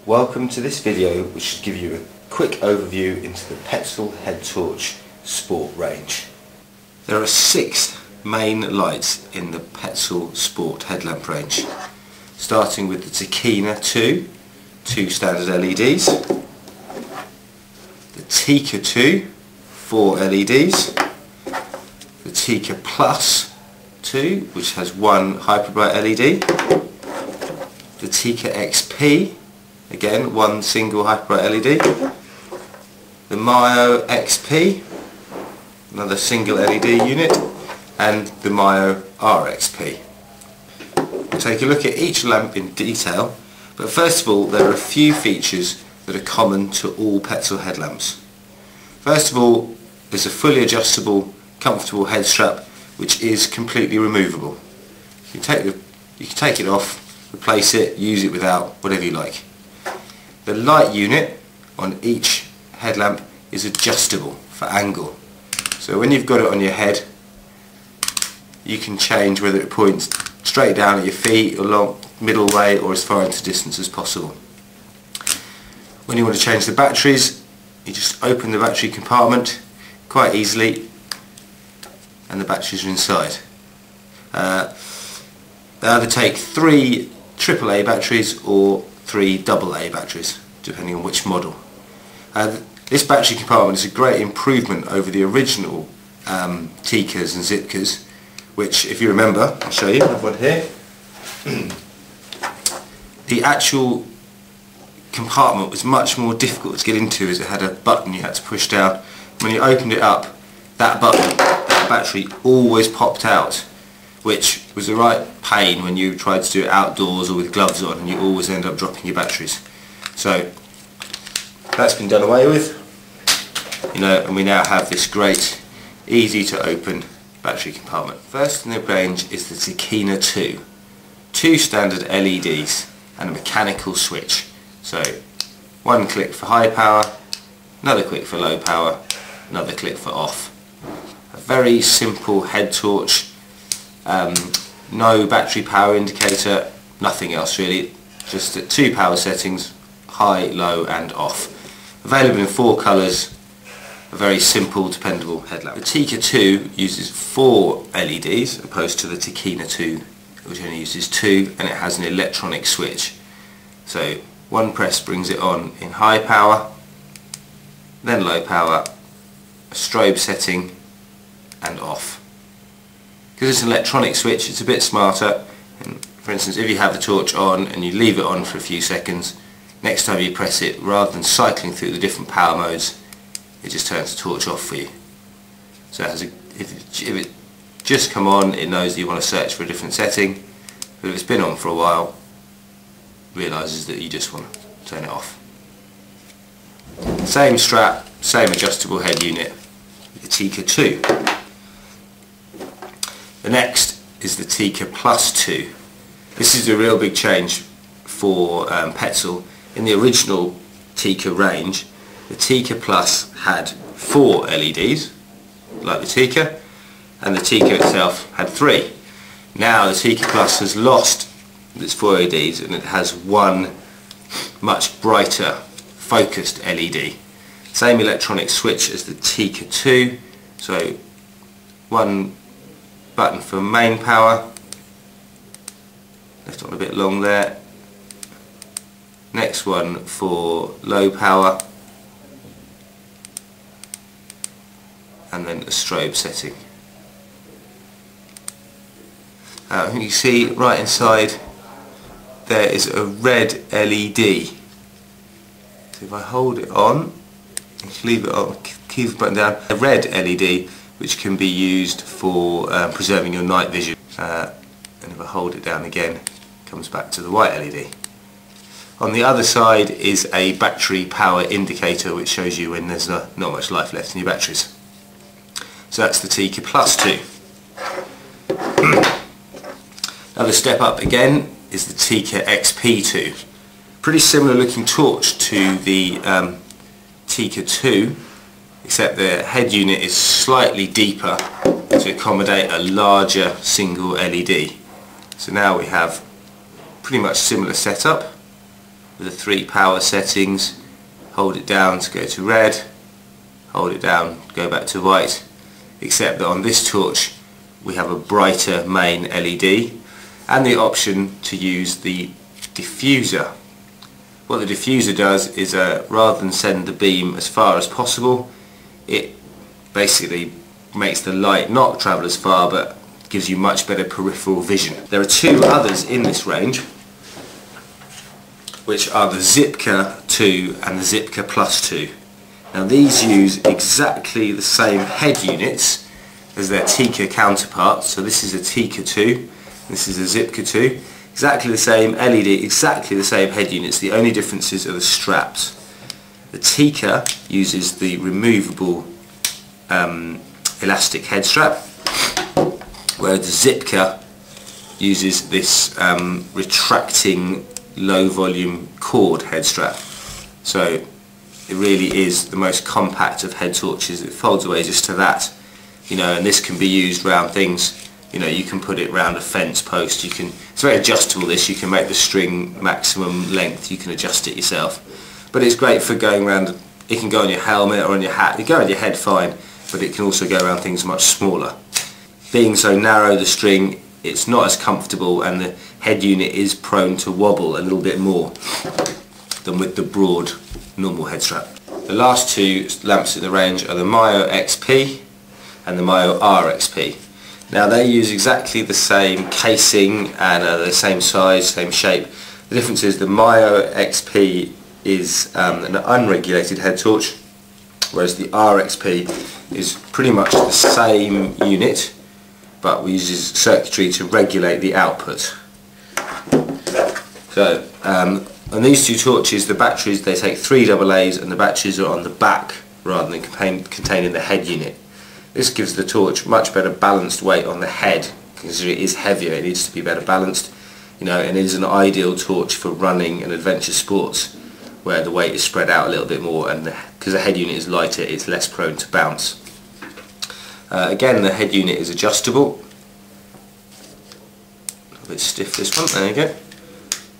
Welcome to this video which should give you a quick overview into the Petzl head torch sport range. There are 6 main lights in the Petzl sport headlamp range, starting with the Tcat 2 standard LEDs, the Tcat 2 4 LEDs, the Tcat Plus 2 which has 1 hyper bright LED, the Tcat Xp, again 1 single hyper bright LED, the Xp, another single LED unit, and the Rsb. We'll take a look at each lamp in detail, but first of all there are a few features that are common to all Petzl headlamps. First of all, there's a fully adjustable, comfortable head strap which is completely removable. You can take it off, replace it, use it without, whatever you like. The light unit on each headlamp is adjustable for angle. So when you've got it on your head, you can change whether it points straight down at your feet, along middle way, or as far into distance as possible. When you want to change the batteries, you just open the battery compartment quite easily and the batteries are inside. They either take 3 AAA batteries or 3 AA batteries, depending on which model. This battery compartment is a great improvement over the original Tcas and Xp's, which, if you remember, I'll show you, I have one here. The actual compartment was much more difficult to get into as it had a button you had to push down. When you opened it up, that button, that battery always popped out, which was the right pain when you tried to do it outdoors or with gloves on, and you always end up dropping your batteries. So that's been done away with, and we now have this great, easy to open battery compartment. First in the range is the Tcat 2 standard LEDs and a mechanical switch. So 1 click for high power, another click for low power, another click for off. A very simple head torch. No battery power indicator, nothing else really, just at 2 power settings, high, low and off. Available in 4 colours, a very simple, dependable headlamp. The Tcat 2 uses 4 LEDs opposed to the Tcat 2 which only uses 2, and it has an electronic switch. So 1 press brings it on in high power, then low power, a strobe setting and off. Because it's an electronic switch, it's a bit smarter. And for instance, if you have the torch on and you leave it on for a few seconds, next time you press it, rather than cycling through the different power modes, it just turns the torch off for you. So it has if it just come on, it knows that you want to search for a different setting, but if it's been on for a while, it realises that you just want to turn it off. Same strap, same adjustable head unit, the Tcat 2. The next is the Tcat Plus 2. This is a real big change for Petzl. In the original Tcat range, the Tcat Plus had 4 LEDs, like the Tcat, and the Tcat itself had 3. Now the Tcat Plus has lost its 4 LEDs and it has 1 much brighter, focused LED. Same electronic switch as the Tcat 2, so 1 button for main power, left on a bit long there, next one for low power, and then a strobe setting. You see right inside there is a red LED. So if I hold it on, and leave it on, keep the button down, a red LED which can be used for preserving your night vision, and if I hold it down again, it comes back to the white LED. On the other side is a battery power indicator which shows you when there's not much life left in your batteries. So that's the Tcat Plus 2. Another step up again is the Tcat Xp 2. Pretty similar looking torch to the Tcat 2, except the head unit is slightly deeper to accommodate a larger single LED. So now we have pretty much similar setup. with the 3 power settings. Hold it down to go to red, hold it down, go back to white, except that on this torch we have a brighter main LED and the option to use the diffuser. What the diffuser does is rather than send the beam as far as possible, it basically makes the light not travel as far but gives you much better peripheral vision. There are 2 others in this range, which are the Xp 2 and the Xp Plus 2. Now these use exactly the same head units as their Tcat counterparts. So this is a Tcat 2, this is a Xp 2. Exactly the same LED, exactly the same head units. The only differences are the straps. The Tcat uses the removable elastic head strap, whereas the Xp uses this retracting low volume cord head strap. So it really is the most compact of head torches. It folds away just to that, you know, and this can be used around things. You know, you can put it around a fence post. It's very adjustable. This, you can make the string maximum length. You can adjust it yourself. But it's great for going around. It can go on your helmet or on your hat. It can go on your head fine, but it can also go around things much smaller. Being so narrow, the string, it's not as comfortable, and the head unit is prone to wobble a little bit more than with the broad normal head strap. The last 2 lamps in the range are the Myo Xp and the Myo Rsb. Now they use exactly the same casing and the same size, same shape. The difference is the Myo Xp is an unregulated head torch, whereas the Rsb is pretty much the same unit, but we use circuitry to regulate the output. So on these 2 torches, the batteries, they take 3 AA's and the batteries are on the back rather than containing the head unit. This gives the torch much better balanced weight on the head, because it is heavier, it needs to be better balanced, you know, and it is an ideal torch for running and adventure sports where the weight is spread out a little bit more, and because the head unit is lighter, it's less prone to bounce. Again, the head unit is adjustable. A little bit stiff, this one, there you go.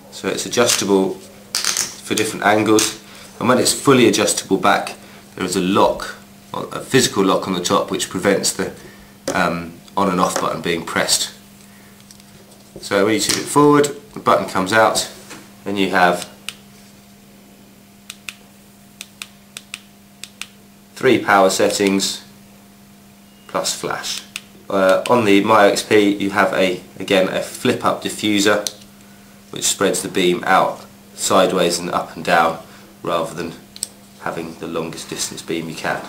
So it's adjustable for different angles, and when it's fully adjustable back, there is a lock, a physical lock on the top, which prevents the on and off button being pressed. So when you tip it forward, the button comes out, and you have 3 power settings plus flash. On the Myo Xp you have again a flip up diffuser which spreads the beam out sideways and up and down rather than having the longest distance beam you can.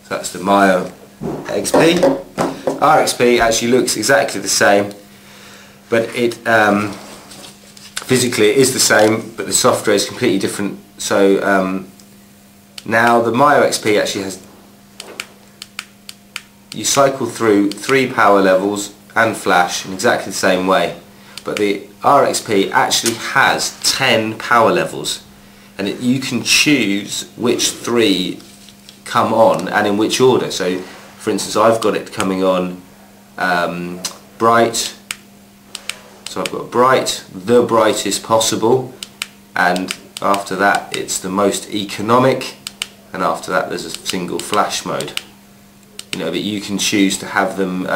So that's the Myo Xp. Rsb actually looks exactly the same, but it physically it is the same, but the software is completely different. So now the Myo Xp actually has, you cycle through 3 power levels and flash in exactly the same way, but the Rsb actually has 10 power levels, and you can choose which 3 come on and in which order. So for instance, I've got it coming on bright, so I've got bright, the brightest possible, and after that it's the most economic, and after that there's a single flash mode. You know, but you can choose to have them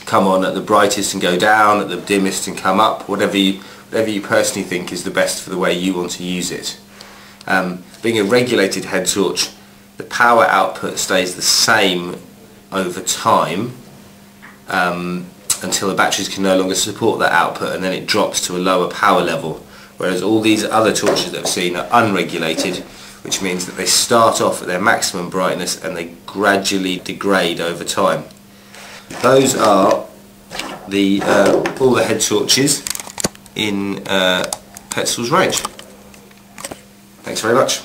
come on at the brightest and go down, at the dimmest and come up, whatever you personally think is the best for the way you want to use it. Being a regulated head torch, the power output stays the same over time until the batteries can no longer support that output, and then it drops to a lower power level, whereas all these other torches that I've seen are unregulated, which means that they start off at their maximum brightness and they gradually degrade over time. Those are all the head torches in Petzl's range. Thanks very much.